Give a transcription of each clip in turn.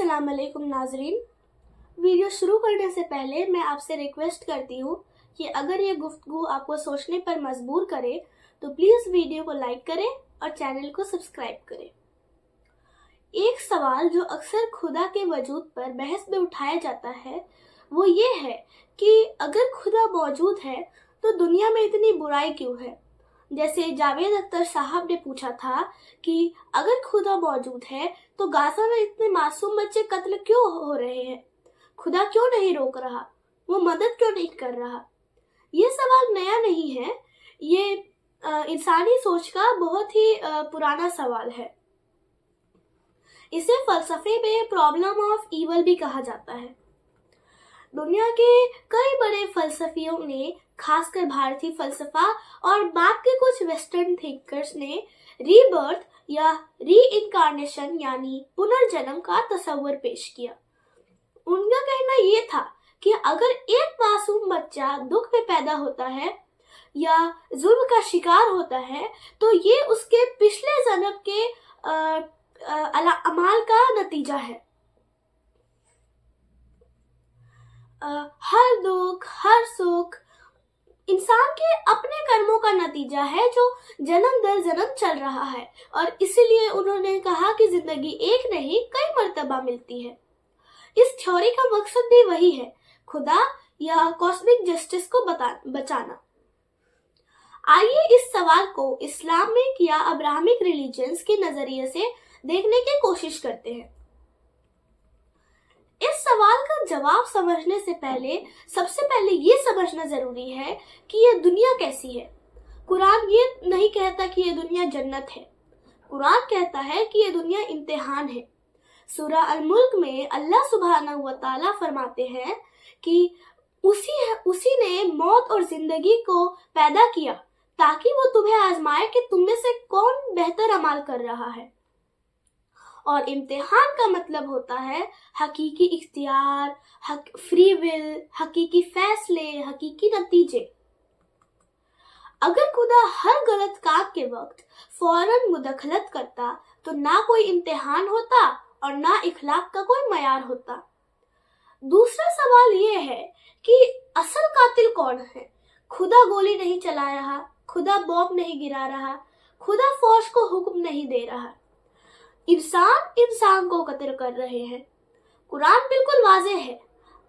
अस्सलाम वालेकुम नाजरीन। वीडियो शुरू करने से पहले मैं आपसे रिक्वेस्ट करती हूँ कि अगर ये गुफ्तगू आपको सोचने पर मजबूर करे तो प्लीज़ वीडियो को लाइक करें और चैनल को सब्सक्राइब करें। एक सवाल जो अक्सर खुदा के वजूद पर बहस में उठाया जाता है वो ये है कि अगर खुदा मौजूद है तो दुनिया में इतनी बुराई क्यों है। जैसे जावेद अख्तर साहब ने पूछा था कि अगर खुदा मौजूद है तो गाजा में इतने मासूम बच्चे कत्ल क्यों हो रहे हैं, खुदा क्यों नहीं रोक रहा, वो मदद क्यों नहीं कर रहा। ये सवाल नया नहीं है, ये इंसानी सोच का बहुत ही पुराना सवाल है। इसे फलसफे में प्रॉब्लम ऑफ ईवल भी कहा जाता है। दुनिया के कई बड़े फलसफियों ने, खासकर भारतीय फलसफा और बाद के कुछ वेस्टर्न थिंकर्स ने रीबर्थ या री इनकारनेशन यानी पुनर्जन्म का तस्वर पेश किया। उनका कहना ये था कि अगर एक मासूम बच्चा दुख में पैदा होता है या जुल्म का शिकार होता है तो ये उसके पिछले जन्म के अमाल का नतीजा है। हर दुख, हर सुख इंसान के अपने कर्मों का नतीजा है जो जन्म दर जन्म चल रहा है, और इसीलिए उन्होंने कहा कि जिंदगी एक नहीं कई मर्तबा मिलती है। इस थ्योरी का मकसद भी वही है, खुदा या कॉस्मिक जस्टिस को बचाना। आइए इस सवाल को इस्लामिक या अब्राहमिक रिलीजन्स के नजरिए से देखने की कोशिश करते हैं। इस सवाल का जवाब समझने से पहले सबसे पहले ये समझना जरूरी है कि ये दुनिया कैसी है। कुरान ये नहीं कहता कि ये दुनिया जन्नत है, कुरान कहता है कि ये दुनिया इम्तिहान है। सूरा अल मुल्क में अल्लाह सुब्हानहू व तआला फरमाते हैं कि उसी ने मौत और जिंदगी को पैदा किया ताकि वो तुम्हें आजमाए कि तुम में से कौन बेहतर अमल कर रहा है। और इम्तिहान का मतलब होता है हकीकी इख्तियार, फ्री विल, हकीकी फैसले, हकीकी नतीजे। अगर खुदा हर गलत काम के वक्त फौरन मुदखलत करता तो ना कोई इम्तिहान होता और ना इखलाक का कोई मयार होता। दूसरा सवाल ये है कि असल कातिल कौन है। खुदा गोली नहीं चला रहा, खुदा बॉम्ब नहीं गिरा रहा, खुदा फौज को हुक्म नहीं दे रहा, इंसान को कत्ल कर रहे हैं। कुरान बिल्कुल वाज़ेह है।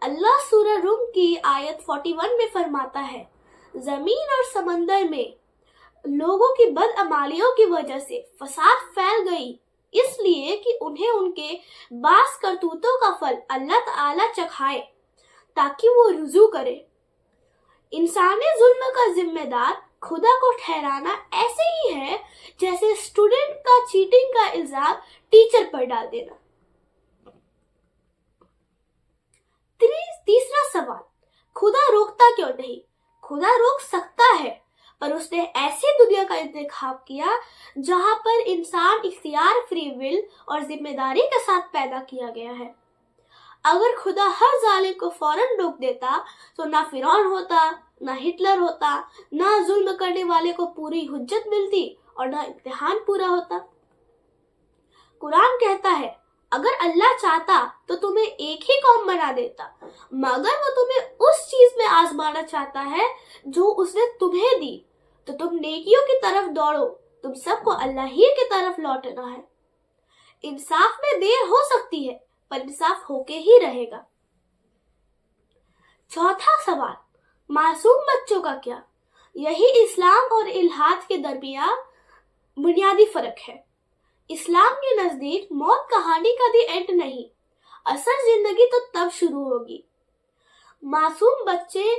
अल्लाह सूरा रूम की आयत 41 में फरमाता है, जमीन और समंदर में लोगों की बदअमालियों की वजह से फसाद फैल गई, इसलिए कि उन्हें उनके बास करतूतों का फल अल्लाह ताला चखाए ताकि वो रुजू करे। इंसानी जुल्म का जिम्मेदार खुदा को ठहराना ऐसे ही है जैसे स्टूडेंट का चीटिंग का इल्जाम टीचर पर डाल देना। तीसरा सवाल, खुदा रोकता क्यों नहीं। खुदा रोक सकता है, पर उसने ऐसी दुनिया का इंतखाब किया जहां पर इंसान इख्तियार, फ्री विल और जिम्मेदारी के साथ पैदा किया गया है। अगर खुदा हर जालिम को फौरन रोक देता तो ना फिरौन होता, ना हिटलर होता, ना जुल्म करने वाले को पूरी हुज्जत मिलती और ना इम्तिहान पूरा होता। कुरान कहता है अगर अल्लाह चाहता तो तुम्हें एक ही कौम बना देता, मगर वो तुम्हें उस चीज में आजमाना चाहता है जो उसने तुम्हें दी, तो तुम नेकियों की तरफ दौड़ो, तुम सबको अल्लाह ही की तरफ लौटना है। इंसाफ में देर हो सकती है पर इंसाफ होके ही रहेगा। चौथा सवाल, मासूम बच्चों का क्या। यही इस्लाम और इल्हाद के दरमियान बुनियादी फर्क है। इस्लाम के नजदीक मौत कहानी का दी एंड नहीं, असल जिंदगी तो तब शुरू होगी। मासूम बच्चे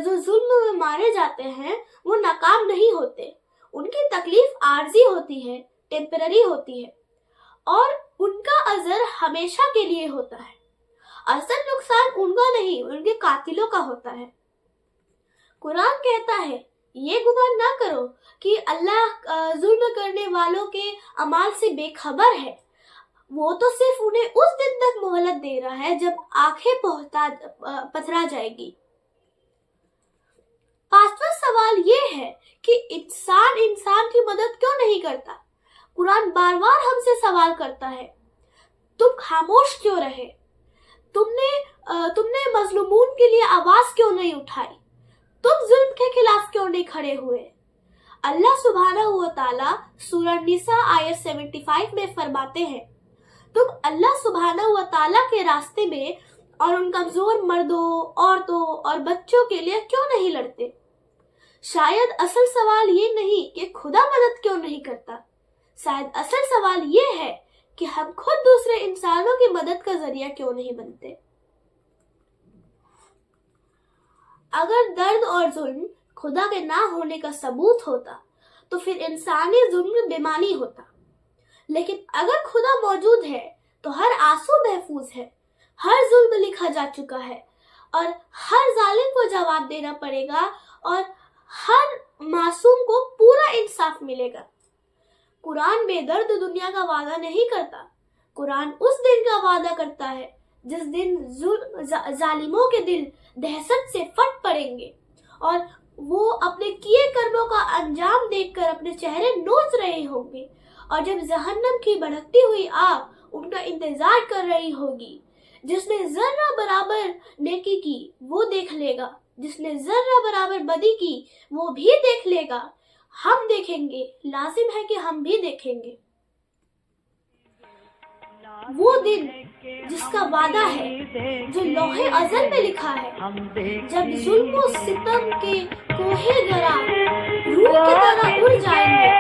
जो जुल्म में मारे जाते हैं वो नाकाम नहीं होते, उनकी तकलीफ आर्जी होती है, टेम्पररी होती है और उनका अजर हमेशा के लिए होता है। असल नुकसान उनका नहीं, उनके कातिलों का होता है। कुरान कहता है ये गुमान ना करो कि अल्लाह जुल्म करने वालों के अमाल से बेखबर है, वो तो सिर्फ उन्हें उस दिन तक मोहलत दे रहा है जब आंखें पथरा जाएगी। पांचवा सवाल ये है कि इंसान की मदद क्यों नहीं करता। कुरान बार बार हमसे सवाल करता है تم خاموش کیوں رہے؟ تم نے مظلومون کے لیے آواز کیوں نہیں اٹھائی؟ تم ظلم کے خلاف کیوں نہیں کھڑے ہوئے؟ اللہ سبحانہ و تعالی سورہ نساء آیت 75 میں فرماتے ہیں، تم اللہ سبحانہ و تعالی کے راستے میں اور ان کمزور مردوں، عورتوں اور بچوں کے لیے کیوں نہیں لڑتے؟ شاید اصل سوال یہ نہیں کہ خدا مدد کیوں نہیں کرتا، شاید اصل سوال یہ ہے کہ ہم خود دوسرے انسانوں کی مدد کا ذریعہ کیوں نہیں بنتے۔ اگر درد اور ظلم خدا کے نہ ہونے کا ثبوت ہوتا تو پھر انسانی ظلم بےمعنی ہوتا، لیکن اگر خدا موجود ہے تو ہر آنسو محفوظ ہے، ہر ظلم لکھا جا چکا ہے اور ہر ظالم کو جواب دینا پڑے گا اور ہر معصوم کو پورا انصاف ملے گا۔ قرآن بے درد دنیا کا وعدہ نہیں کرتا، قرآن اس دن کا وعدہ کرتا ہے جس دن ظالموں کے دل دہشت سے پھٹ پڑیں گے اور وہ اپنے کیے کرموں کا انجام دیکھ کر اپنے چہرے نوچ رہے ہوں گے، اور جب جہنم کی بھڑکتی ہوئی آگ ان کا انتظار کر رہی ہوگی، جس نے ذرہ برابر نیکی کی وہ دیکھ لے گا، جس نے ذرہ برابر بدی کی وہ بھی دیکھ لے گا۔ ہم دیکھیں گے، لازم ہے کہ ہم بھی دیکھیں گے۔ وہ دن جس کا وعدہ ہے جو لوح ازل میں لکھا ہے، جب ظلم و ستم کے کوہ گرا روح کی طرح اڑ جائیں گے